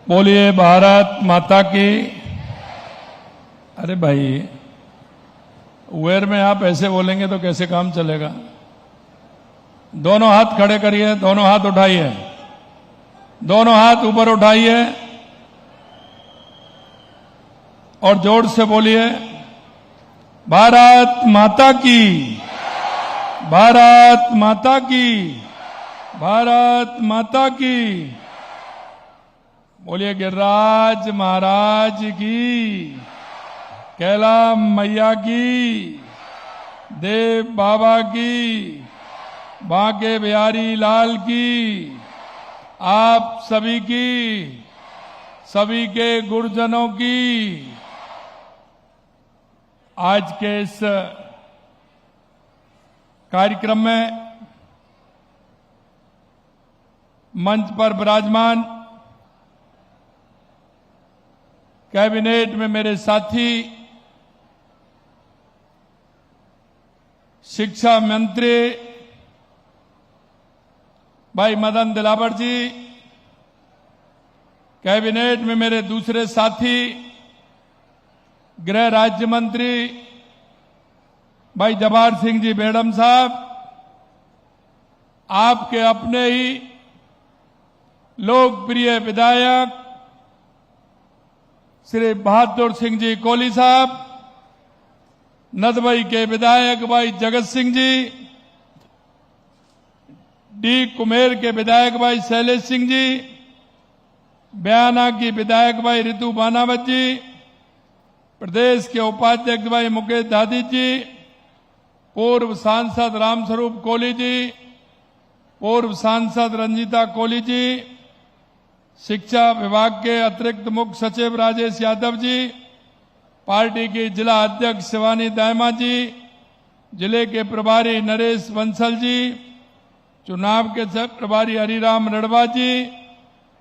बोलिए भारत माता की। अरे भाई, वेर में आप ऐसे बोलेंगे तो कैसे काम चलेगा? दोनों हाथ खड़े करिए, दोनों हाथ उठाइए, दोनों हाथ ऊपर उठाइए और जोर से बोलिए भारत माता की, भारत माता की, भारत माता की। बोलिए गिरिराज महाराज की, कैला मैया की, देव बाबा की, बांके बिहारी लाल की, आप सभी की, सभी के गुरुजनों की। आज के इस कार्यक्रम में मंच पर विराजमान कैबिनेट में मेरे साथी शिक्षा मंत्री भाई मदन दिलावर जी, कैबिनेट में मेरे दूसरे साथी गृह राज्य मंत्री भाई जवाहर सिंह जी बेड़म साहब, आपके अपने ही लोकप्रिय विधायक श्री बहादुर सिंह जी कोहली साहब, नदबई के विधायक भाई जगत सिंह जी, डी कुमेर के विधायक भाई शैलेश सिंह जी, बयाना की विधायक भाई रितु बानावत जी, प्रदेश के उपाध्यक्ष भाई मुकेश दादी जी, पूर्व सांसद रामस्वरूप कोहली जी, पूर्व सांसद रंजीता कोहली जी, शिक्षा विभाग के अतिरिक्त मुख्य सचिव राजेश यादव जी, पार्टी के जिला अध्यक्ष शिवानी दायमा जी, जिले के प्रभारी नरेश बंसल जी, चुनाव के सह प्रभारी हरिराम रड़वा जी,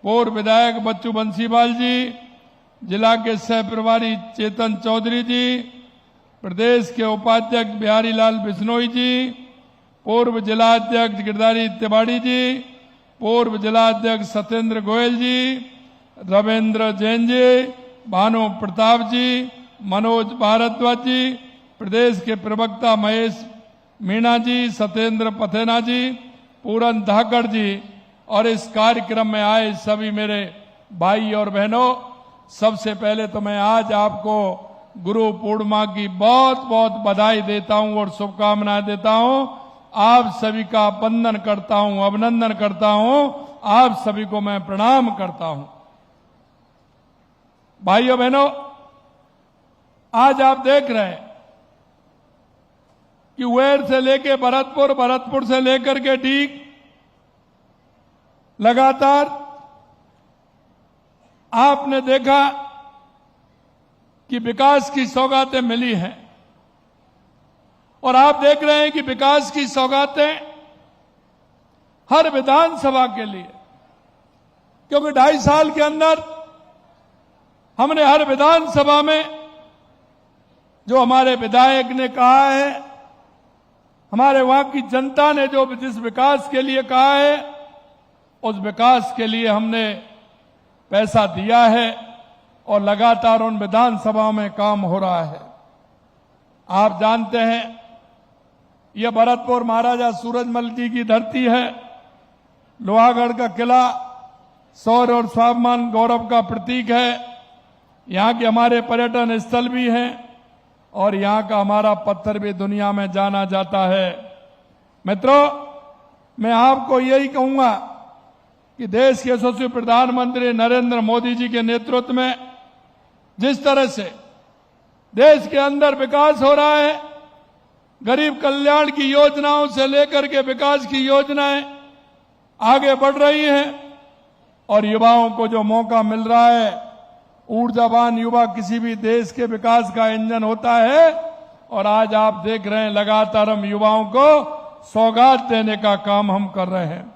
पूर्व विधायक बच्चू बंसीवाल जी, जिला के सह प्रभारी चेतन चौधरी जी, प्रदेश के उपाध्यक्ष बिहारी लाल बिश्नोई जी, पूर्व जिला अध्यक्ष गिरधारी तिवाड़ी जी, पूर्व जिला अध्यक्ष सत्येंद्र गोयल जी, रविंद्र जैन जी, भानु प्रताप जी, मनोज भारद्वाज जी, प्रदेश के प्रवक्ता महेश मीणा जी, सत्येंद्र पथेना जी, पूरन धाकड़ जी और इस कार्यक्रम में आए सभी मेरे भाई और बहनों, सबसे पहले तो मैं आज आपको गुरु पूर्णिमा की बहुत बहुत बधाई देता हूं और शुभकामनाएं देता हूं। आप सभी का वंदन करता हूं, अभिनंदन करता हूं, आप सभी को मैं प्रणाम करता हूं। भाइयों बहनों, आज आप देख रहे हैं कि वेर से लेके भरतपुर, भरतपुर से लेकर के डीग लगातार आपने देखा कि विकास की सौगातें मिली हैं और आप देख रहे हैं कि विकास की सौगातें हर विधानसभा के लिए, क्योंकि 2.5 साल के अंदर हमने हर विधानसभा में जो हमारे विधायक ने कहा है, हमारे वहां की जनता ने जो जिस विकास के लिए कहा है, उस विकास के लिए हमने पैसा दिया है और लगातार उन विधानसभाओं में काम हो रहा है। आप जानते हैं यह भरतपुर महाराजा सूरजमल जी की धरती है। लोहागढ़ का किला शौर्य और स्वाभिमान गौरव का प्रतीक है। यहाँ के हमारे पर्यटन स्थल भी हैं और यहाँ का हमारा पत्थर भी दुनिया में जाना जाता है। मित्रों, मैं आपको यही कहूंगा कि देश के यशस्वी प्रधानमंत्री नरेंद्र मोदी जी के नेतृत्व में जिस तरह से देश के अंदर विकास हो रहा है, गरीब कल्याण की योजनाओं से लेकर के विकास की योजनाएं आगे बढ़ रही हैं और युवाओं को जो मौका मिल रहा है, ऊर्जावान युवा किसी भी देश के विकास का इंजन होता है और आज आप देख रहे हैं लगातार हम युवाओं को सौगात देने का काम हम कर रहे हैं।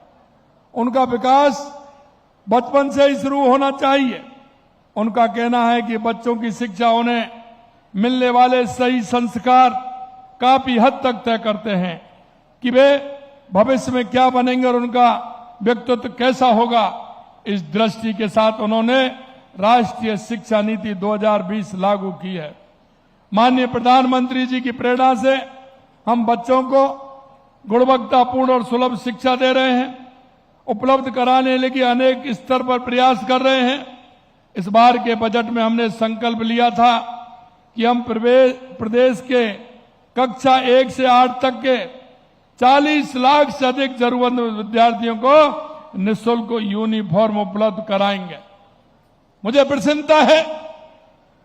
उनका विकास बचपन से ही शुरू होना चाहिए। उनका कहना है कि बच्चों की शिक्षा उन्हें मिलने वाले सही संस्कार काफी हद तक तय करते हैं कि वे भविष्य में क्या बनेंगे और उनका व्यक्तित्व कैसा होगा। इस दृष्टि के साथ उन्होंने राष्ट्रीय शिक्षा नीति 2020 लागू की है। माननीय प्रधानमंत्री जी की प्रेरणा से हम बच्चों को गुणवत्तापूर्ण और सुलभ शिक्षा दे रहे हैं, उपलब्ध कराने के लिए अनेक स्तर पर प्रयास कर रहे हैं। इस बार के बजट में हमने संकल्प लिया था कि हम प्रदेश के कक्षा 1 से 8 तक के 40 लाख से अधिक जरूरतमंद विद्यार्थियों को निःशुल्क यूनिफॉर्म उपलब्ध कराएंगे। मुझे प्रसन्नता है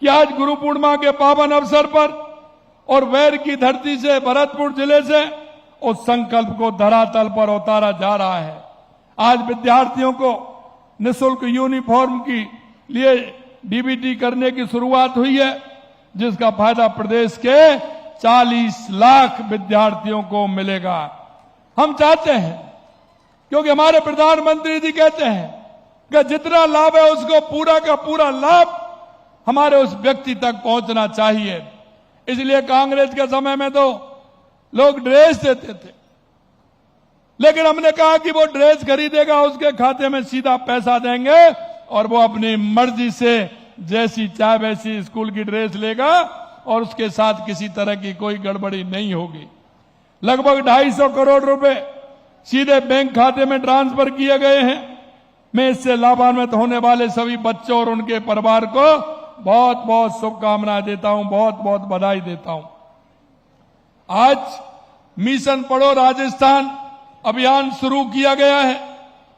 कि आज गुरु पूर्णिमा के पावन अवसर पर और वैर की धरती से भरतपुर जिले से उस संकल्प को धरातल पर उतारा जा रहा है। आज विद्यार्थियों को निःशुल्क यूनिफॉर्म की लिए डीबीटी करने की शुरुआत हुई है, जिसका फायदा प्रदेश के 40 लाख विद्यार्थियों को मिलेगा। हम चाहते हैं, क्योंकि हमारे प्रधानमंत्री जी कहते हैं कि जितना लाभ है उसको पूरा का पूरा लाभ हमारे उस व्यक्ति तक पहुंचना चाहिए। इसलिए कांग्रेस के समय में तो लोग ड्रेस देते थे, लेकिन हमने कहा कि वो ड्रेस खरीदेगा उसके खाते में सीधा पैसा देंगे और वो अपनी मर्जी से जैसी चाहे वैसी स्कूल की ड्रेस लेगा और उसके साथ किसी तरह की कोई गड़बड़ी नहीं होगी। लगभग 250 करोड़ रुपए सीधे बैंक खाते में ट्रांसफर किए गए हैं। मैं इससे लाभान्वित होने वाले सभी बच्चों और उनके परिवार को बहुत बहुत शुभकामनाएं देता हूं, बहुत बहुत बधाई देता हूं। आज मिशन पढ़ो राजस्थान अभियान शुरू किया गया है।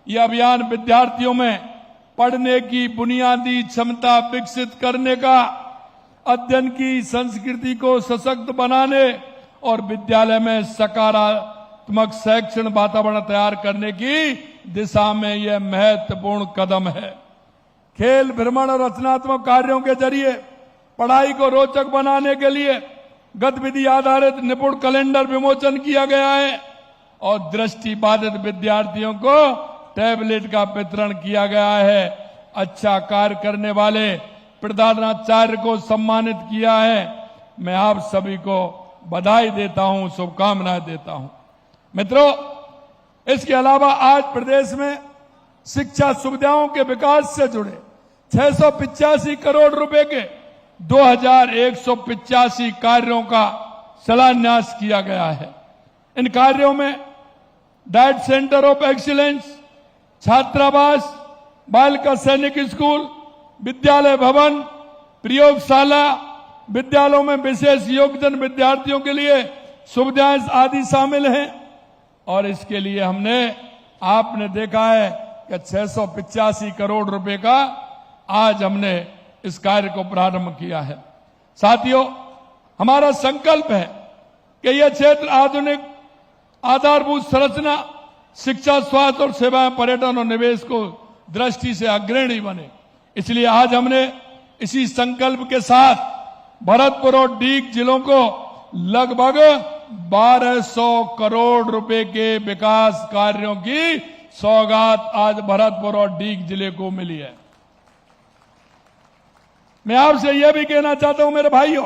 यह अभियान विद्यार्थियों में पढ़ने की बुनियादी क्षमता विकसित करने का, अध्ययन की संस्कृति को सशक्त बनाने और विद्यालय में सकारात्मक शैक्षणिक वातावरण तैयार करने की दिशा में यह महत्वपूर्ण कदम है। खेल, भ्रमण और रचनात्मक कार्यों के जरिए पढ़ाई को रोचक बनाने के लिए गतिविधि आधारित निपुण कैलेंडर विमोचन किया गया है और दृष्टिबाधित विद्यार्थियों को टैबलेट का वितरण किया गया है। अच्छा कार्य करने वाले प्रधानाचार्य को सम्मानित किया है। मैं आप सभी को बधाई देता हूं, शुभकामनाएं देता हूं। मित्रों, इसके अलावा आज प्रदेश में शिक्षा सुविधाओं के विकास से जुड़े 685 करोड़ रुपए के 2185 कार्यों का शिलान्यास किया गया है। इन कार्यों में डाइट सेंटर ऑफ एक्सीलेंस, छात्रावास, बालिका सैनिक स्कूल, विद्यालय भवन, प्रयोगशाला, विद्यालयों में विशेष योग्यता विद्यार्थियों के लिए सुविधाएं आदि शामिल हैं। और इसके लिए हमने, आपने देखा है कि 685 करोड़ रुपए का आज हमने इस कार्य को प्रारंभ किया है। साथियों, हमारा संकल्प है कि यह क्षेत्र आधुनिक आधारभूत संरचना, शिक्षा, स्वास्थ्य और सेवाएं, पर्यटन और निवेश को दृष्टि से अग्रणी बने। इसलिए आज हमने इसी संकल्प के साथ भरतपुर और डीग जिलों को लगभग 1200 करोड़ रुपए के विकास कार्यों की सौगात आज भरतपुर और डीग जिले को मिली है। मैं आपसे यह भी कहना चाहता हूं मेरे भाइयों,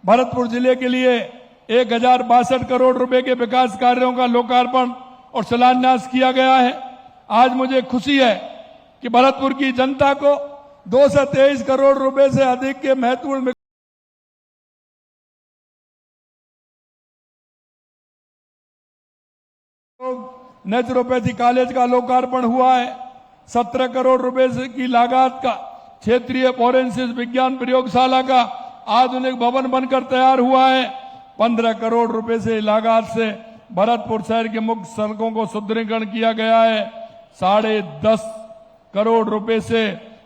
भरतपुर जिले के लिए 1062 करोड़ रुपए के विकास कार्यों का लोकार्पण और शिलान्यास किया गया है। आज मुझे खुशी है कि भरतपुर की जनता को 223 करोड़ रुपए से अधिक के महत्वपूर्ण नेचुरोपैथी कॉलेज का लोकार्पण हुआ है। 17 करोड़ रुपए की लागत का क्षेत्रीय फोरेंसिक विज्ञान प्रयोगशाला का आधुनिक भवन बनकर तैयार हुआ है। 15 करोड़ रुपए से लागत से भरतपुर शहर के मुख्य सड़कों को सुदृढ़ीकरण किया गया है। 10.5 करोड़ रुपए से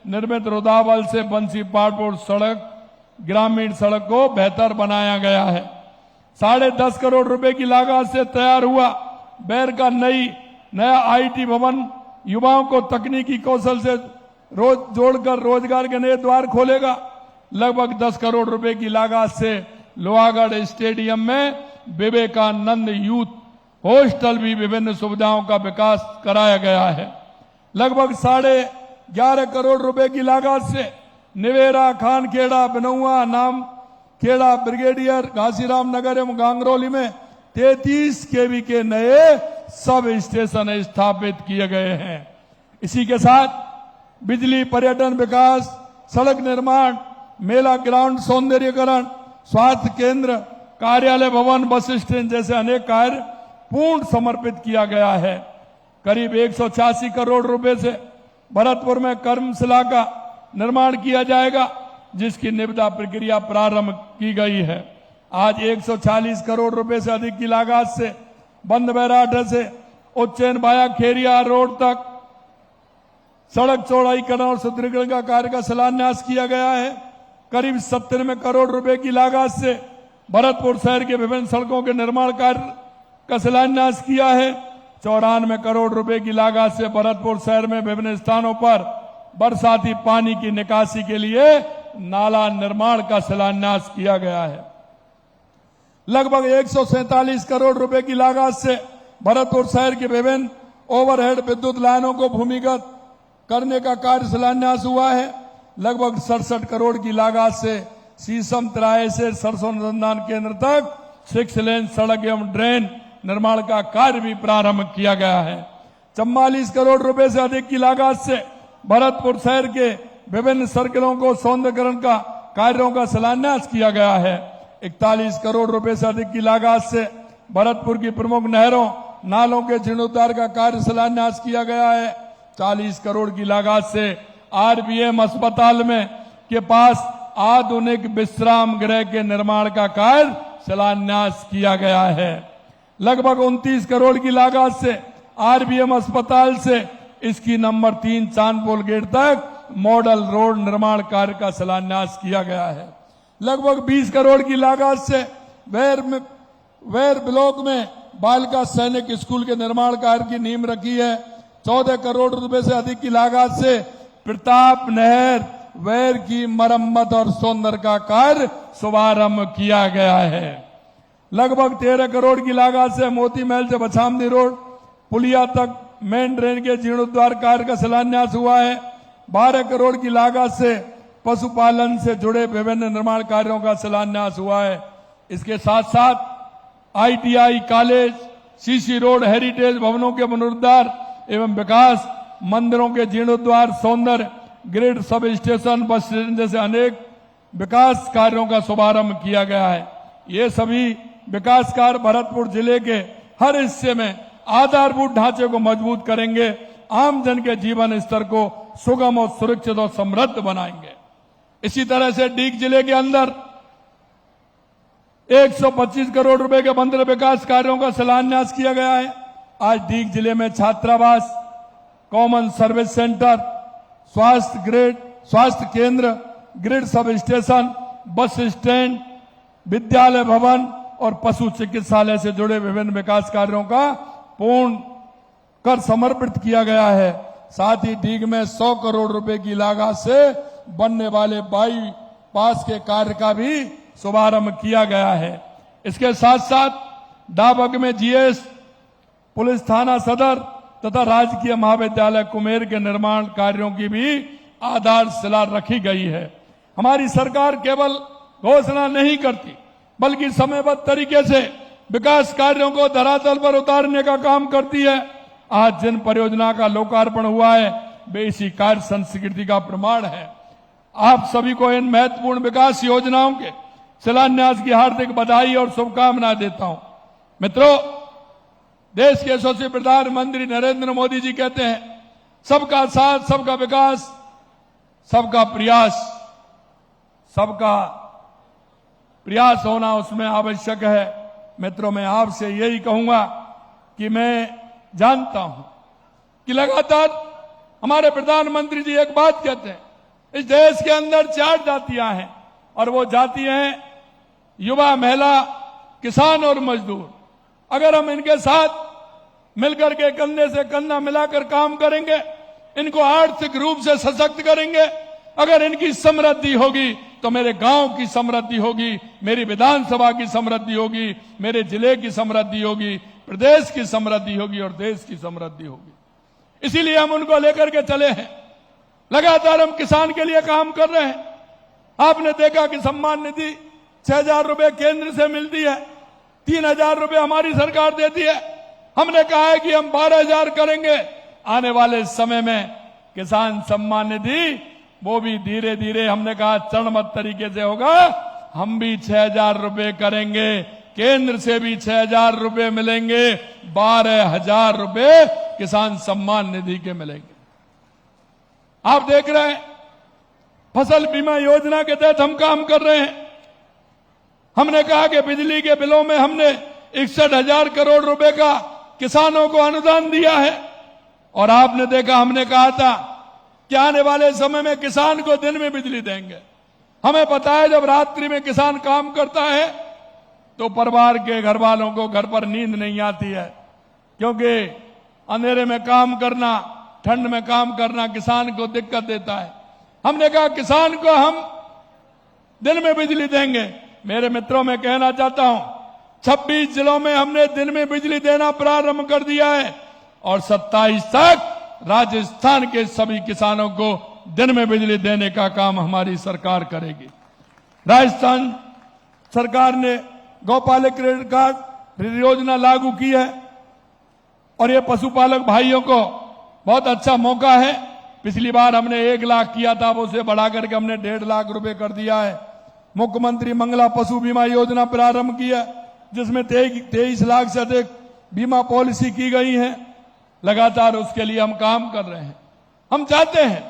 निर्मित रुदावल से बंसी पहाड़पुर सड़क, ग्रामीण सड़क को बेहतर बनाया गया है। 10.5 करोड़ रुपए की लागत से तैयार हुआ बैर का नया आईटी भवन युवाओं को तकनीकी कौशल से जोड़कर रोजगार के नए द्वार खोलेगा। लगभग 10 करोड़ रुपए की लागत से लोहागढ़ स्टेडियम में विवेकानंद यूथ हॉस्टल भी विभिन्न सुविधाओं का विकास कराया गया है। लगभग 11.5 करोड़ रुपए की लागत से निवेरा, खानखेड़ा, बिनौआ, नाम खेड़ा, ब्रिगेडियर, घासीराम नगर एवं गांगरौली में 33 केवी के नए सब स्टेशन स्थापित किए गए हैं। इसी के साथ बिजली, पर्यटन विकास, सड़क निर्माण, मेला ग्राउंड सौंदर्यीकरण, स्वास्थ्य केंद्र, कार्यालय भवन, बस स्टैंड जैसे अनेक कार्य पूर्ण समर्पित किया गया है। करीब 186 करोड़ रुपए से भरतपुर में कर्मशिला का निर्माण किया जाएगा, जिसकी निविदा प्रक्रिया प्रारंभ की गई है। आज 140 करोड़ रुपए से अधिक की लागत से बंद बैराठ से उज्जैन वाया खेरिया रोड तक सड़क चौड़ाईकरण और सुदृढ़ीकरण का कार्य का शिलान्यास किया गया है। करीब 97 करोड़ रुपए की लागत से भरतपुर शहर के विभिन्न सड़कों के निर्माण कार्य का शिलान्यास किया है। 94 करोड़ रुपए की लागत से भरतपुर शहर में विभिन्न स्थानों पर बरसाती पानी की निकासी के लिए नाला निर्माण का शिलान्यास किया गया है। लगभग 147 करोड़ रुपए की लागत से भरतपुर शहर के विभिन्न ओवरहेड विद्युत लाइनों को भूमिगत करने का कार्य शिलान्यास हुआ है। लगभग 67 करोड़ की लागत से शीशम तिराहे से सरसों अनुसंधान केंद्र तक 6 लेन सड़क एवं ड्रेन निर्माण का कार्य भी प्रारंभ किया गया है। 44 करोड़ रुपए से अधिक की लागत से भरतपुर शहर के विभिन्न सर्किलों को सौंदर्यीकरण का कार्यों का शिलान्यास किया गया है। 41 करोड़ रुपए से अधिक की लागत से भरतपुर की प्रमुख नहरों, नालों के जीर्णोद्धार का कार्य शिलान्यास किया गया है। 40 करोड़ की लागत से आरबीएम अस्पताल में के पास आधुनिक विश्राम गृह के निर्माण का कार्य शिलान्यास किया गया है। लगभग 29 करोड़ की लागत से आरबीएम अस्पताल से इसकी नंबर 3 चांदपोल गेट तक मॉडल रोड निर्माण कार्य का शिलान्यास किया गया है। लगभग 20 करोड़ की लागत से वेर ब्लॉक में बालिका सैनिक स्कूल के निर्माण कार्य की नींव रखी है। 14 करोड़ रुपए से अधिक की लागत से प्रताप नहर वेर की मरम्मत और सौंदर्य का कार्य शुभारंभ किया गया है। लगभग 13 करोड़ की लागत से मोती महल से बछामदी रोड पुलिया तक मेन ड्रेन के जीर्णोद्धार कार्य का शिलान्यास हुआ है। 12 करोड़ की लागत से पशुपालन से जुड़े विभिन्न निर्माण कार्यों का शिलान्यास हुआ है। इसके साथ साथ ITI college, CC road, heritage भवनों के पुनरुद्धार एवं विकास, मंदिरों के जीर्णोद्धार, सौंदर्य grid, sub station, bus station जैसे अनेक विकास कार्यों का शुभारंभ किया गया है। ये सभी विकास कार्य भरतपुर जिले के हर हिस्से में आधारभूत ढांचे को मजबूत करेंगे, आम जन के जीवन स्तर को सुगम और सुरक्षित और समृद्ध बनाएंगे। इसी तरह से डीग जिले के अंदर 125 करोड़ रुपए के मंदिर विकास कार्यों का शिलान्यास किया गया है। आज डीग जिले में छात्रावास, कॉमन सर्विस सेंटर, स्वास्थ्य केंद्र, grid sub station, bus stand, विद्यालय भवन और पशु चिकित्सालय से जुड़े विभिन्न विकास कार्यों का पूर्ण कर समर्पित किया गया है। साथ ही डीग में 100 करोड़ रुपए की लागत से बनने वाले बाईपास के कार्य का भी शुभारंभ किया गया है। इसके साथ साथ डाबग में जीएस, पुलिस थाना सदर तथा राजकीय महाविद्यालय कुमेर के निर्माण कार्यों की भी आधारशिला रखी गई है। हमारी सरकार केवल घोषणा नहीं करती, बल्कि समयबद्ध तरीके से विकास कार्यों को धरातल पर उतारने का काम करती है। आज जिन परियोजना का लोकार्पण हुआ है वे इसी कार्य संस्कृति का प्रमाण है। आप सभी को इन महत्वपूर्ण विकास योजनाओं के शिलान्यास की हार्दिक बधाई और शुभकामनाएं देता हूं। मित्रों, देश के यशस्वी प्रधानमंत्री नरेंद्र मोदी जी कहते हैं, सबका साथ, सबका विकास, सबका प्रयास। सबका प्रयास होना उसमें आवश्यक है। मित्रों, मैं आपसे यही कहूंगा कि मैं जानता हूं कि लगातार हमारे प्रधानमंत्री जी एक बात कहते हैं, इस देश के अंदर 4 जातियां हैं और वो जातियां हैं युवा, महिला, किसान और मजदूर। अगर हम इनके साथ मिलकर के कंधे से कंधा मिलाकर काम करेंगे, इनको आर्थिक रूप से सशक्त करेंगे, अगर इनकी समृद्धि होगी तो मेरे गांव की समृद्धि होगी, मेरी विधानसभा की समृद्धि होगी, मेरे जिले की समृद्धि होगी, प्रदेश की समृद्धि होगी और देश की समृद्धि होगी। इसीलिए हम उनको लेकर के चले हैं। लगातार हम किसान के लिए काम कर रहे हैं। आपने देखा कि सम्मान निधि 6,000 रुपए केंद्र से मिलती है, 3,000 रुपए हमारी सरकार देती है। हमने कहा है कि हम 12,000 करेंगे, आने वाले समय में किसान सम्मान निधि वो भी धीरे धीरे हमने कहा चरणबद्ध तरीके से होगा। हम भी 6,000 रुपए करेंगे, केंद्र से भी 6,000 रुपए मिलेंगे, 12,000 रुपए किसान सम्मान निधि के मिलेंगे। आप देख रहे हैं फसल बीमा योजना के तहत हम काम कर रहे हैं। हमने कहा कि बिजली के बिलों में हमने 61,000 करोड़ रुपए का किसानों को अनुदान दिया है। और आपने देखा हमने कहा था कि आने वाले समय में किसान को दिन में बिजली देंगे। हमें पता है जब रात्रि में किसान काम करता है तो परिवार के घर वालों को घर पर नींद नहीं आती है, क्योंकि अंधेरे में काम करना, ठंड में काम करना किसान को दिक्कत देता है। हमने कहा किसान को हम दिन में बिजली देंगे। मेरे मित्रों में कहना चाहता हूं 26 जिलों में हमने दिन में बिजली देना प्रारंभ कर दिया है और 27 तक राजस्थान के सभी किसानों को दिन में बिजली देने का काम हमारी सरकार करेगी। राजस्थान सरकार ने गौपालक क्रेडिट कार्ड योजना लागू की है और ये पशुपालक भाइयों को बहुत अच्छा मौका है। पिछली बार हमने 1 लाख किया था, अब उसे बढ़ा करके हमने 1.5 लाख रुपए कर दिया है। मुख्यमंत्री मंगला पशु बीमा योजना प्रारंभ की है, जिसमें 23 लाख से अधिक बीमा पॉलिसी की गई है। लगातार उसके लिए हम काम कर रहे हैं। हम चाहते हैं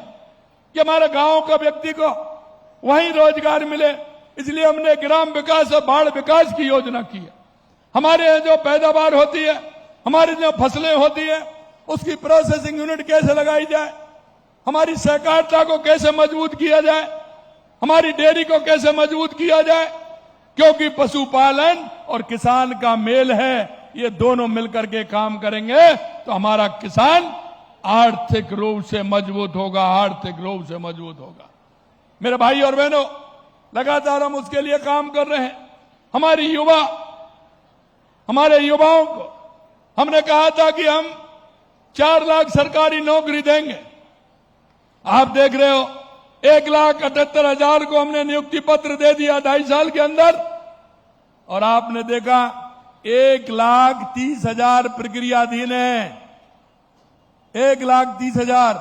कि हमारे गांव का व्यक्ति को वहीं रोजगार मिले, इसलिए हमने ग्राम विकास और बाढ़ विकास की योजना की है। हमारे यहाँ जो पैदावार होती है, हमारी जो फसलें होती है, उसकी प्रोसेसिंग यूनिट कैसे लगाई जाए, हमारी सहकारिता को कैसे मजबूत किया जाए, हमारी डेयरी को कैसे मजबूत किया जाए, क्योंकि पशुपालन और किसान का मेल है। ये दोनों मिलकर के काम करेंगे तो हमारा किसान आर्थिक रूप से मजबूत होगा, आर्थिक रूप से मजबूत होगा। मेरे भाई और बहनों, लगातार हम उसके लिए काम कर रहे हैं। हमारे युवाओं को हमने कहा था कि हम 4 लाख सरकारी नौकरी देंगे। आप देख रहे हो 1,78,000 को हमने नियुक्ति पत्र दे दिया 2.5 साल के अंदर, और आपने देखा 1,30,000 प्रक्रियाधीन है। 1,30,000,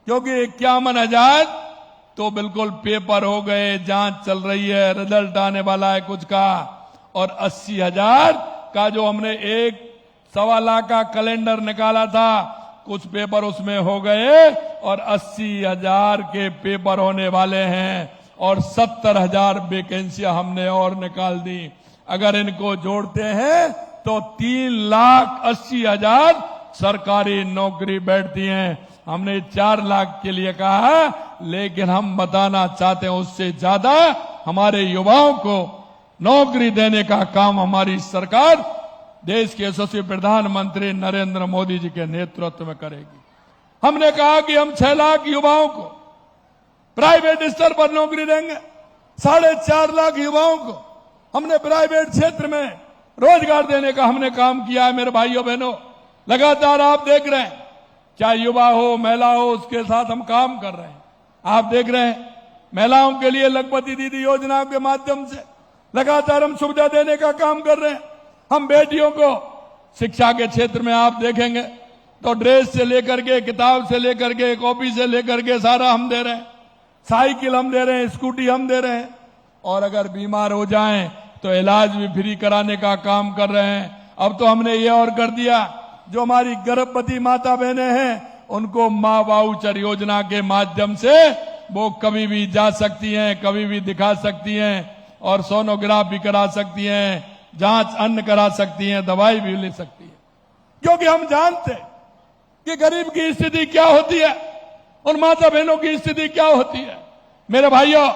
क्योंकि 51,000 तो बिल्कुल पेपर हो गए, जांच चल रही है, रिजल्ट आने वाला है कुछ का, और 80,000 का जो हमने 1.25 लाख का कैलेंडर निकाला था, कुछ पेपर उसमें हो गए और 80,000 के पेपर होने वाले हैं, और 70,000 वैकेंसियां हमने और निकाल दी। अगर इनको जोड़ते हैं तो 3,80,000 सरकारी नौकरी बैठती हैं। हमने 4 लाख के लिए कहा, लेकिन हम बताना चाहते हैं उससे ज्यादा हमारे युवाओं को नौकरी देने का काम हमारी सरकार देश के यशस्वी प्रधानमंत्री नरेंद्र मोदी जी के नेतृत्व में करेगी। हमने कहा कि हम 6 लाख युवाओं को प्राइवेट स्तर पर नौकरी देंगे। 4.5 लाख युवाओं को हमने प्राइवेट क्षेत्र में रोजगार देने का हमने काम किया है। मेरे भाइयों बहनों, लगातार आप देख रहे हैं, चाहे युवा हो महिला हो, उसके साथ हम काम कर रहे हैं। आप देख रहे हैं महिलाओं के लिए लखपति दीदी योजना के माध्यम से लगातार हम सुविधा देने का काम कर रहे हैं। हम बेटियों को शिक्षा के क्षेत्र में आप देखेंगे तो ड्रेस से लेकर के, किताब से लेकर के, कॉपी से लेकर के सारा हम दे रहे हैं। साइकिल हम दे रहे हैं, स्कूटी हम दे रहे हैं, और अगर बीमार हो जाएं तो इलाज भी फ्री कराने का काम कर रहे हैं। अब तो हमने ये और कर दिया, जो हमारी गर्भवती माता बहनें हैं उनको मां वाउचर योजना के माध्यम से वो कभी भी जा सकती हैं, कभी भी दिखा सकती हैं, और सोनोग्राफ भी करा सकती हैं, जांच अन्य करा सकती हैं, दवाई भी ले सकती हैं। क्योंकि हम जानते हैं कि गरीब की स्थिति क्या होती है और माता बहनों की स्थिति क्या होती है। मेरे भाइयों,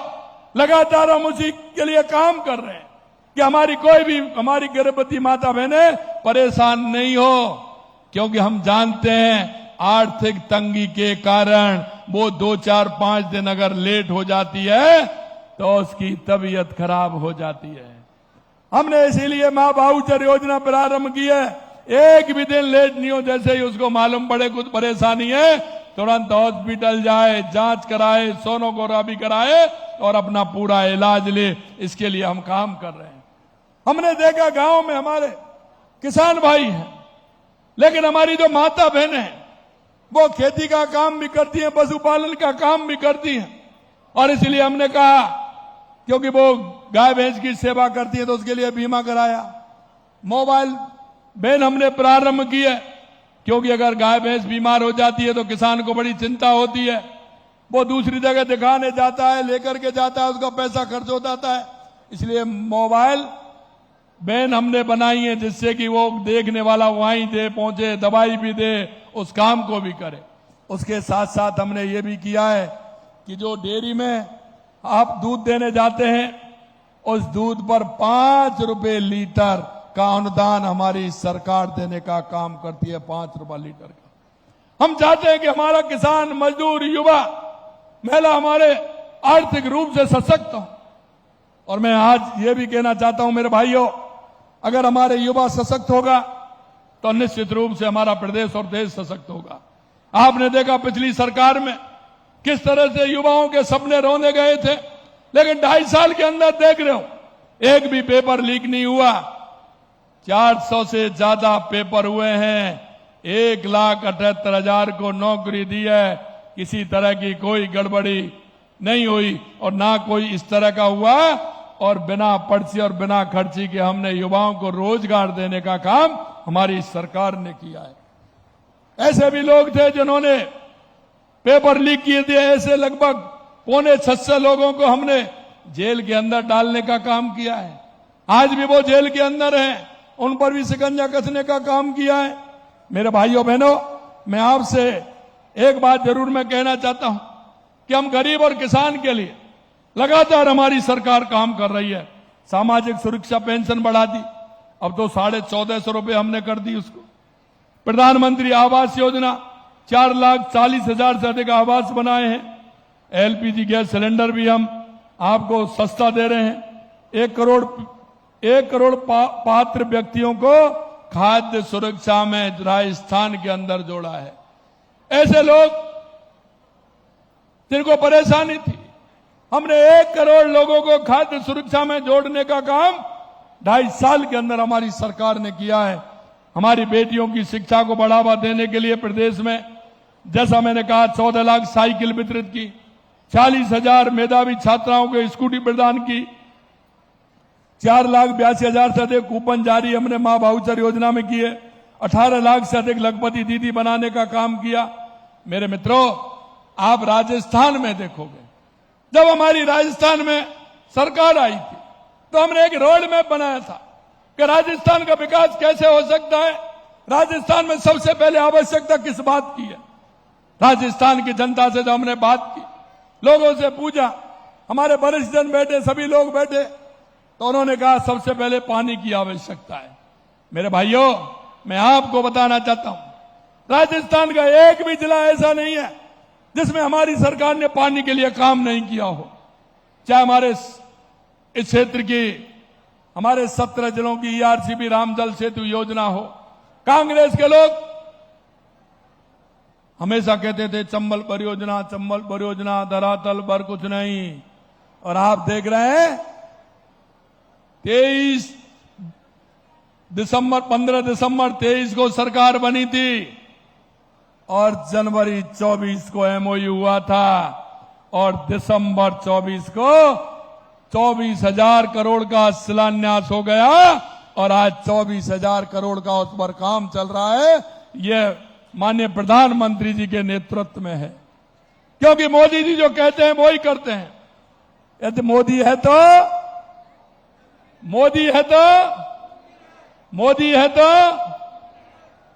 लगातार हम उसी के लिए काम कर रहे हैं कि हमारी गर्भवती माता बहनें परेशान नहीं हो, क्योंकि हम जानते हैं आर्थिक तंगी के कारण वो 2, 4, 5 दिन अगर लेट हो जाती है तो उसकी तबीयत खराब हो जाती है। हमने इसीलिए मां वाउचर योजना प्रारंभ की है। एक भी दिन लेट नहीं हो, जैसे ही उसको मालूम पड़े कुछ परेशानी है, तुरंत हॉस्पिटल जाए, जांच कराए, सोनोग्राफी कराए और अपना पूरा इलाज ले। इसके लिए हम काम कर रहे हैं। हमने देखा गांव में हमारे किसान भाई हैं, लेकिन हमारी जो माता बहनें हैं वो खेती का काम भी करती हैं, पशुपालन का काम भी करती हैं, और इसलिए हमने कहा क्योंकि वो गाय भैंस की सेवा करती है तो उसके लिए बीमा कराया। मोबाइल वैन हमने प्रारंभ की है क्योंकि अगर गाय भैंस बीमार हो जाती है तो किसान को बड़ी चिंता होती है, वो दूसरी जगह दिखाने जाता है, लेकर के जाता है, उसका पैसा खर्च हो जाता है। इसलिए मोबाइल वैन हमने बनाई है जिससे कि वो देखने वाला वहीं दे पहुंचे, दवाई भी दे, उस काम को भी करे। उसके साथ साथ हमने ये भी किया है कि जो डेयरी में आप दूध देने जाते हैं उस दूध पर 5 रुपए लीटर का अनुदान हमारी सरकार देने का काम करती है, 5 रुपए लीटर का। हम चाहते हैं कि हमारा किसान, मजदूर, युवा, महिला हमारे आर्थिक रूप से सशक्त हो। और मैं आज ये भी कहना चाहता हूं मेरे भाइयों, अगर हमारे युवा सशक्त होगा तो निश्चित रूप से हमारा प्रदेश और देश सशक्त होगा। आपने देखा पिछली सरकार में किस तरह से युवाओं के सपने रोने गए थे, लेकिन 2.5 साल के अंदर देख रहे हो एक भी पेपर लीक नहीं हुआ। 400 से ज्यादा पेपर हुए हैं, 1,78,000 को नौकरी दी है, किसी तरह की कोई गड़बड़ी नहीं हुई और ना कोई इस तरह का हुआ, और बिना पर्ची और बिना खर्ची के हमने युवाओं को रोजगार देने का काम हमारी सरकार ने किया है। ऐसे भी लोग थे जिन्होंने पेपर लीक किए थे, ऐसे लगभग 650 लोगों को हमने जेल के अंदर डालने का काम किया है। आज भी वो जेल के अंदर हैं, उन पर भी शिकंजा कसने का काम किया है। मेरे भाइयों बहनों, मैं आपसे एक बात जरूर मैं कहना चाहता हूं कि हम गरीब और किसान के लिए लगातार हमारी सरकार काम कर रही है। सामाजिक सुरक्षा पेंशन बढ़ा दी, अब तो 1450 रुपए हमने कर दी उसको। प्रधानमंत्री आवास योजना 4,40,000 से अधिक आवास बनाए हैं। एलपीजी गैस सिलेंडर भी हम आपको सस्ता दे रहे हैं। 1 करोड़ पात्र व्यक्तियों को खाद्य सुरक्षा में राजस्थान के अंदर जोड़ा है। ऐसे लोग जिनको परेशानी थी, हमने 1 करोड़ लोगों को खाद्य सुरक्षा में जोड़ने का काम 2.5 साल के अंदर हमारी सरकार ने किया है। हमारी बेटियों की शिक्षा को बढ़ावा देने के लिए प्रदेश में, जैसा मैंने कहा, 14 लाख साइकिल वितरित की, 40,000 मेधावी छात्राओं को स्कूटी प्रदान की, 4,82,000 से अधिक कूपन जारी हमने मां वाउचर योजना में किए, 18 लाख से अधिक लखपति दीदी बनाने का काम किया। मेरे मित्रों, आप राजस्थान में देखोगे, जब हमारी राजस्थान में सरकार आई थी तो हमने एक रोड मैप बनाया था कि राजस्थान का विकास कैसे हो सकता है। राजस्थान में सबसे पहले आवश्यकता किस बात की है? राजस्थान की जनता से जब हमने बात की, लोगों से पूछा, हमारे वरिष्ठ जन बैठे, सभी लोग बैठे, तो उन्होंने कहा सबसे पहले पानी की आवश्यकता है। मेरे भाइयों, मैं आपको बताना चाहता हूं, राजस्थान का एक भी जिला ऐसा नहीं है जिसमें हमारी सरकार ने पानी के लिए काम नहीं किया हो। चाहे हमारे इस क्षेत्र की, हमारे 17 जिलों की ERCB राम जल सेतु योजना हो। कांग्रेस के लोग हमेशा कहते थे चंबल परियोजना, धरातल पर कुछ नहीं। और आप देख रहे हैं 15 दिसंबर 23 को सरकार बनी थी और जनवरी 24 को MOU हुआ था, और दिसंबर 24 को 24,000 करोड़ का शिलान्यास हो गया और आज 24,000 करोड़ का उस पर काम चल रहा है। यह माननीय प्रधानमंत्री जी के नेतृत्व में है, क्योंकि मोदी जी जो कहते हैं वो ही करते हैं। यदि मोदी है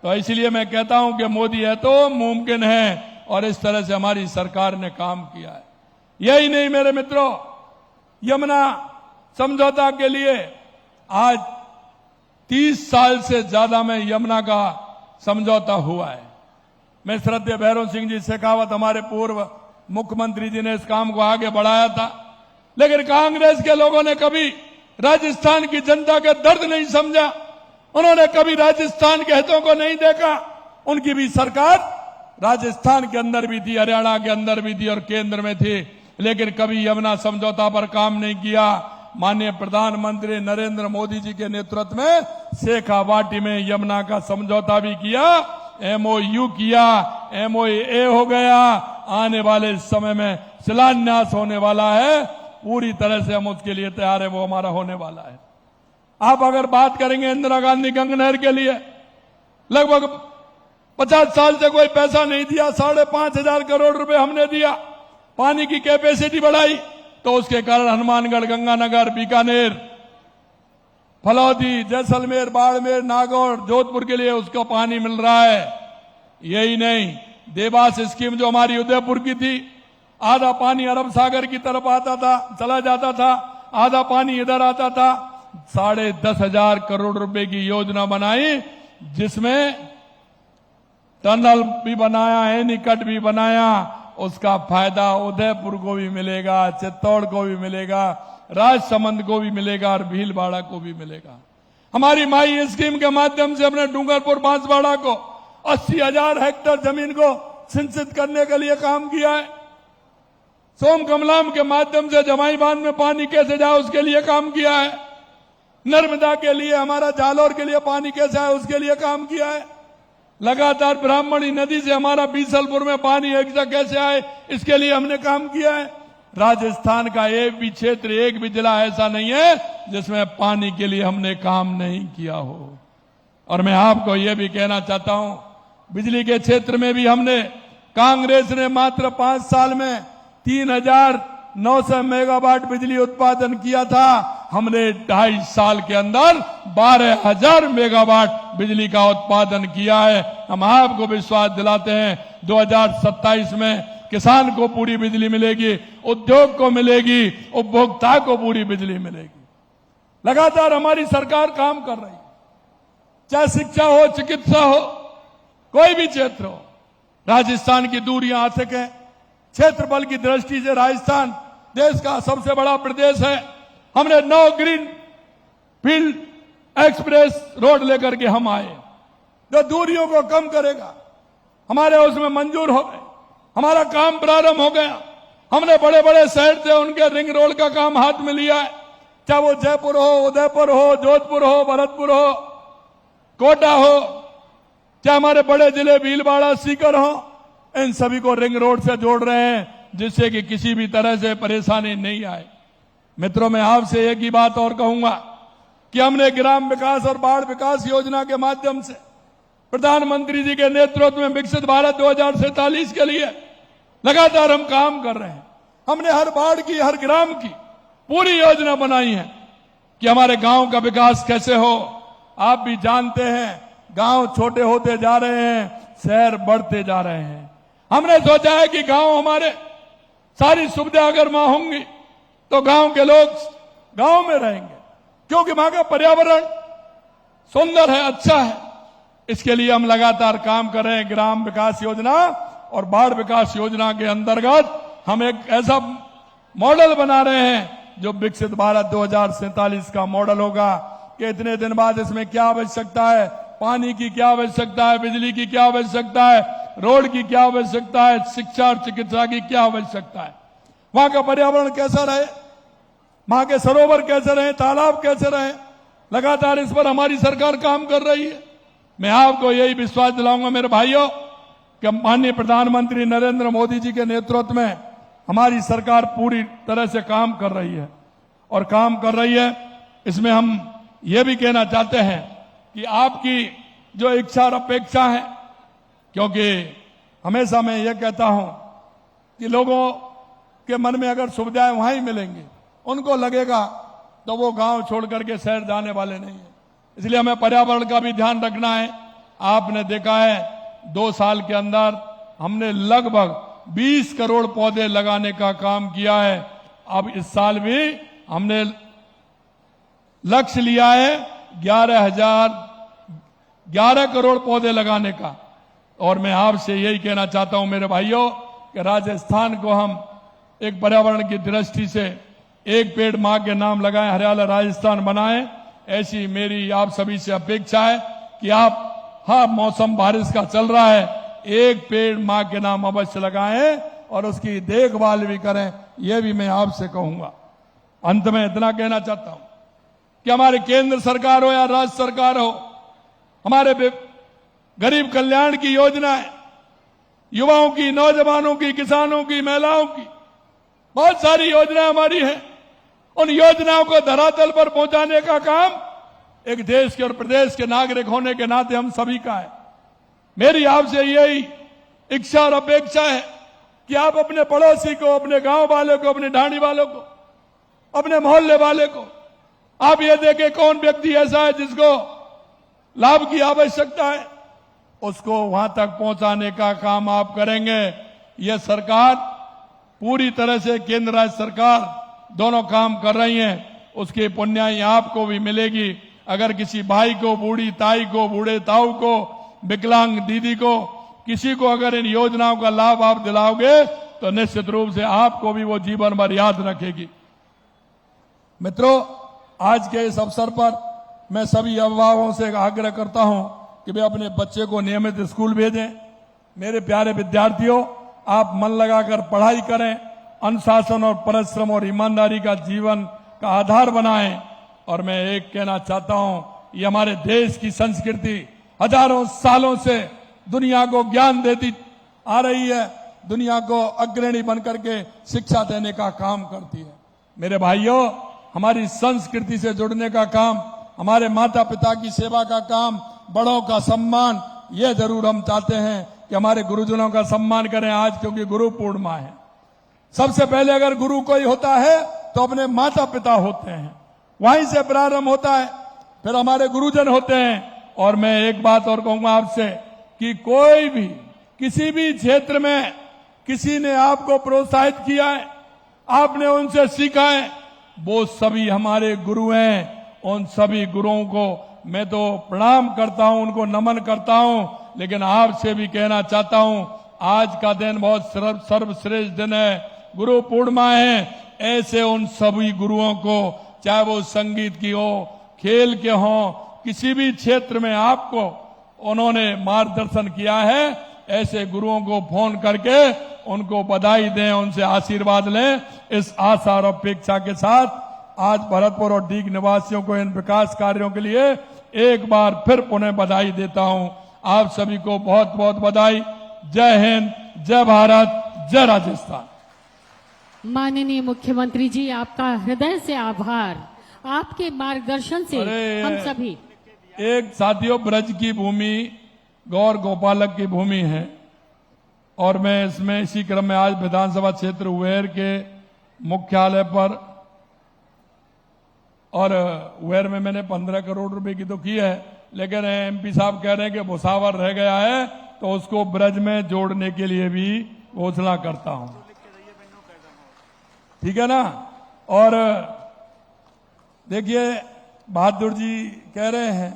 तो इसलिए मैं कहता हूं कि मोदी है तो मुमकिन है, और इस तरह से हमारी सरकार ने काम किया है। यही नहीं मेरे मित्रों, यमुना समझौता के लिए आज 30 साल से ज्यादा में यमुना का समझौता हुआ है। मैं श्रद्धेय भैरव सिंह जी शेखावत, हमारे पूर्व मुख्यमंत्री जी ने इस काम को आगे बढ़ाया था, लेकिन कांग्रेस के लोगों ने कभी राजस्थान की जनता का दर्द नहीं समझा। उन्होंने कभी राजस्थान के हितों को नहीं देखा। उनकी भी सरकार राजस्थान के अंदर भी थी, हरियाणा के अंदर भी थी और केंद्र में थी, लेकिन कभी यमुना समझौता पर काम नहीं किया। माननीय प्रधानमंत्री नरेंद्र मोदी जी के नेतृत्व में शेखावाटी में यमुना का समझौता भी किया, MOU किया, MOA हो गया। आने वाले समय में शिलान्यास होने वाला है, पूरी तरह से हम उसके लिए तैयार है, वो हमारा होने वाला है। आप अगर बात करेंगे इंदिरा गांधी गंगा नहर के लिए लगभग 50 साल से कोई पैसा नहीं दिया, 5,500 करोड़ रुपए हमने दिया, पानी की कैपेसिटी बढ़ाई, तो उसके कारण हनुमानगढ़, गंगानगर, बीकानेर, फलौदी, जैसलमेर, बाड़मेर, नागौर, जोधपुर के लिए उसको पानी मिल रहा है। यही नहीं, देवास स्कीम जो हमारी उदयपुर की थी, आधा पानी अरब सागर की तरफ आता था, चला जाता था, आधा पानी इधर आता था। 10,500 करोड़ रुपए की योजना बनाई, जिसमें टनल भी बनाया, एनीकट भी बनाया। उसका फायदा उदयपुर को भी मिलेगा, चित्तौड़ को भी मिलेगा, राजसमंद को भी मिलेगा और भीलवाड़ा को भी मिलेगा। हमारी माई स्कीम के माध्यम से हमने डूंगरपुर बांसवाड़ा को 80,000 हेक्टेयर जमीन को सिंचित करने के लिए काम किया है। सोम कमलाम के माध्यम से जमाई बांध में पानी कैसे जाए उसके लिए काम किया है। नर्मदा के लिए, हमारा जालौर के लिए पानी कैसे आए उसके लिए काम किया है। लगातार ब्राह्मणी नदी से हमारा बीसलपुर में पानी एक जगह कैसे आए, इसके लिए हमने काम किया है। राजस्थान का एक भी क्षेत्र, एक भी जिला ऐसा नहीं है जिसमें पानी के लिए हमने काम नहीं किया हो। और मैं आपको यह भी कहना चाहता हूं, बिजली के क्षेत्र में भी हमने, कांग्रेस ने मात्र 5 साल में 3,900 मेगावाट बिजली उत्पादन किया था, हमने 2.5 साल के अंदर 12,000 मेगावाट बिजली का उत्पादन किया है। हम आपको विश्वास दिलाते हैं 2027 में किसान को पूरी बिजली मिलेगी, उद्योग को मिलेगी, उपभोक्ता को पूरी बिजली मिलेगी। लगातार हमारी सरकार काम कर रही है, चाहे शिक्षा हो, चिकित्सा हो, कोई भी क्षेत्र हो। राजस्थान की दूरियां आथिक है, क्षेत्रफल की दृष्टि से राजस्थान देश का सबसे बड़ा प्रदेश है। हमने 9 ग्रीन फील्ड एक्सप्रेस रोड लेकर के हम आए, जो दूरियों को कम करेगा। हमारे उसमें मंजूर हो गए, हमारा काम प्रारंभ हो गया। हमने बड़े बड़े शहर से उनके रिंग रोड का काम हाथ में लिया है, चाहे वो जयपुर हो, उदयपुर हो, जोधपुर हो, भरतपुर हो, कोटा हो, चाहे हमारे बड़े जिले भीलवाड़ा, सीकर हो, इन सभी को रिंग रोड से जोड़ रहे हैं, जिससे कि किसी भी तरह से परेशानी नहीं आए। मित्रों, मैं आपसे एक ही बात और कहूंगा कि हमने ग्राम विकास और बाढ़ विकास योजना के माध्यम से प्रधानमंत्री जी के नेतृत्व में विकसित भारत 2047 के लिए लगातार हम काम कर रहे हैं। हमने हर बाढ़ की, हर ग्राम की पूरी योजना बनाई है कि हमारे गांव का विकास कैसे हो। आप भी जानते हैं, गांव छोटे होते जा रहे हैं, शहर बढ़ते जा रहे हैं। हमने सोचा है कि गांव हमारे सारी सुविधा अगर वहां होंगी तो गांव के लोग गांव में रहेंगे, क्योंकि वहां का पर्यावरण सुंदर है, अच्छा है। इसके लिए हम लगातार काम कर रहे हैं। ग्राम विकास योजना और बाढ़ विकास योजना के अंतर्गत हम एक ऐसा मॉडल बना रहे हैं जो विकसित भारत 2047 का मॉडल होगा कि इतने दिन बाद इसमें क्या आवश्यकता है, पानी की क्या आवश्यकता है, बिजली की क्या आवश्यकता है, रोड की क्या आवश्यकता है, शिक्षा और चिकित्सा की क्या आवश्यकता है, वहां का पर्यावरण कैसा रहे, वहां के सरोवर कैसे रहे, तालाब कैसे रहे। लगातार इस पर हमारी सरकार काम कर रही है। मैं आपको यही विश्वास दिलाऊंगा मेरे भाइयों कि माननीय प्रधानमंत्री नरेंद्र मोदी जी के नेतृत्व में हमारी सरकार पूरी तरह से काम कर रही है और काम कर रही है। इसमें हम ये भी कहना चाहते हैं कि आपकी जो इच्छा और अपेक्षा है, क्योंकि हमेशा मैं ये कहता हूं कि लोगों के मन में अगर सुविधाएं वहां ही मिलेंगी, उनको लगेगा तो वो गांव छोड़ करके शहर जाने वाले नहीं है। इसलिए हमें पर्यावरण का भी ध्यान रखना है। आपने देखा है 2 साल के अंदर हमने लगभग 20 करोड़ पौधे लगाने का काम किया है। अब इस साल भी हमने लक्ष्य लिया है 11 करोड़ पौधे लगाने का। और मैं आपसे यही कहना चाहता हूं मेरे भाइयों कि राजस्थान को हम एक पर्यावरण की दृष्टि से एक पेड़ मां के नाम लगाएं, हरियाला राजस्थान बनाएं। ऐसी मेरी आप सभी से अपेक्षा है कि आप, हाँ मौसम बारिश का चल रहा है, एक पेड़ मां के नाम अवश्य लगाएं और उसकी देखभाल भी करें, यह भी मैं आपसे कहूंगा। अंत में इतना कहना चाहता हूं कि हमारे केंद्र सरकार हो या राज्य सरकार हो, हमारे गरीब कल्याण की योजनाएं, युवाओं की, नौजवानों की, किसानों की, महिलाओं की, बहुत सारी योजनाएं हमारी हैं। उन योजनाओं को धरातल पर पहुंचाने का काम एक देश के और प्रदेश के नागरिक होने के नाते हम सभी का है। मेरी आपसे यही इच्छा और अपेक्षा है कि आप अपने पड़ोसी को, अपने गांव वाले को, अपने ढाणी वालों को, अपने मोहल्ले वाले को, आप ये देखें कौन व्यक्ति ऐसा है जिसको लाभ की आवश्यकता है, उसको वहां तक पहुंचाने का काम आप करेंगे। यह सरकार पूरी तरह से, केंद्र राज्य सरकार दोनों काम कर रही हैं, उसकी पुण्याई आपको भी मिलेगी। अगर किसी भाई को, बूढ़ी ताई को, बूढ़े ताऊ को, विकलांग दीदी को, किसी को अगर इन योजनाओं का लाभ आप दिलाओगे तो निश्चित रूप से आपको भी वो जीवन भर याद रखेगी। मित्रों, आज के इस अवसर पर मैं सभी अभिभावकों से आग्रह करता हूं कि वे अपने बच्चे को नियमित स्कूल भेजें। मेरे प्यारे विद्यार्थियों, आप मन लगाकर पढ़ाई करें, अनुशासन और परिश्रम और ईमानदारी का जीवन का आधार बनाएं। और मैं एक कहना चाहता हूं, ये हमारे देश की संस्कृति हजारों सालों से दुनिया को ज्ञान देती आ रही है, दुनिया को अग्रणी बनकर के शिक्षा देने का काम करती है। मेरे भाइयों, हमारी संस्कृति से जुड़ने का काम, हमारे माता पिता की सेवा का काम, बड़ों का सम्मान, यह जरूर हम चाहते हैं कि हमारे गुरुजनों का सम्मान करें आज, क्योंकि गुरु पूर्णिमा है। सबसे पहले अगर गुरु कोई होता है तो अपने माता पिता होते हैं, वहीं से प्रारंभ होता है, फिर हमारे गुरुजन होते हैं। और मैं एक बात और कहूंगा आपसे कि कोई भी किसी भी क्षेत्र में किसी ने आपको प्रोत्साहित किया है, आपने उनसे सीखा है, वो सभी हमारे गुरु हैं। उन सभी गुरुओं को मैं तो प्रणाम करता हूं, उनको नमन करता हूं। लेकिन आपसे भी कहना चाहता हूं, आज का दिन बहुत सर्वश्रेष्ठ दिन है, गुरु पूर्णिमा है। ऐसे उन सभी गुरुओं को, चाहे वो संगीत की हो, खेल के हो, किसी भी क्षेत्र में आपको उन्होंने मार्गदर्शन किया है, ऐसे गुरुओं को फोन करके उनको बधाई दें, उनसे आशीर्वाद लें। इस आशा और अपेक्षा के साथ आज भरतपुर और डीग निवासियों को इन विकास कार्यों के लिए एक बार फिर पुनः बधाई देता हूं। आप सभी को बहुत बहुत बधाई। जय हिंद, जय भारत, जय राजस्थान। माननीय मुख्यमंत्री जी, आपका हृदय से आभार। आपके मार्गदर्शन से हम सभी एक साथियों, ब्रज की भूमि गौर गोपालक की भूमि है, और मैं इसमें इसी क्रम में आज विधानसभा क्षेत्र उवेर के मुख्यालय पर, और उवेर में मैंने 15 करोड़ रुपए की तो की है, लेकिन एमपी साहब कह रहे हैं कि भुसावर रह गया है तो उसको ब्रज में जोड़ने के लिए भी घोषणा करता हूं। ठीक है ना। और देखिए, बहादुर जी कह रहे हैं,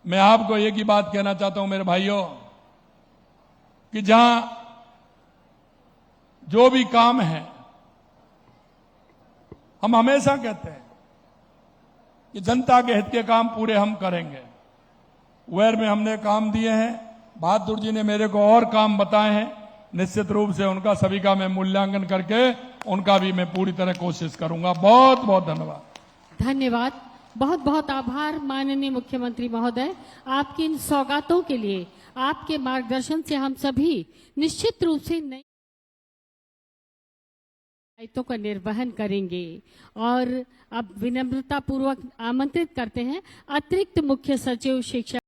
मैं आपको एक ही बात कहना चाहता हूं मेरे भाइयों, कि जहां जो भी काम है, हम हमेशा कहते हैं कि जनता के हित के काम पूरे हम करेंगे। वेर में हमने काम दिए हैं, बहादुर जी ने मेरे को और काम बताए हैं, निश्चित रूप से उनका सभी का मैं मूल्यांकन करके उनका भी मैं पूरी तरह कोशिश करूंगा। बहुत बहुत धन्यवाद। धन्यवाद, बहुत बहुत आभार माननीय मुख्यमंत्री महोदय। आपकी इन सौगातों के लिए, आपके मार्गदर्शन से हम सभी निश्चित रूप से नई दायित्वों का निर्वहन करेंगे। और अब विनम्रता पूर्वक आमंत्रित करते हैं अतिरिक्त मुख्य सचिव शिक्षा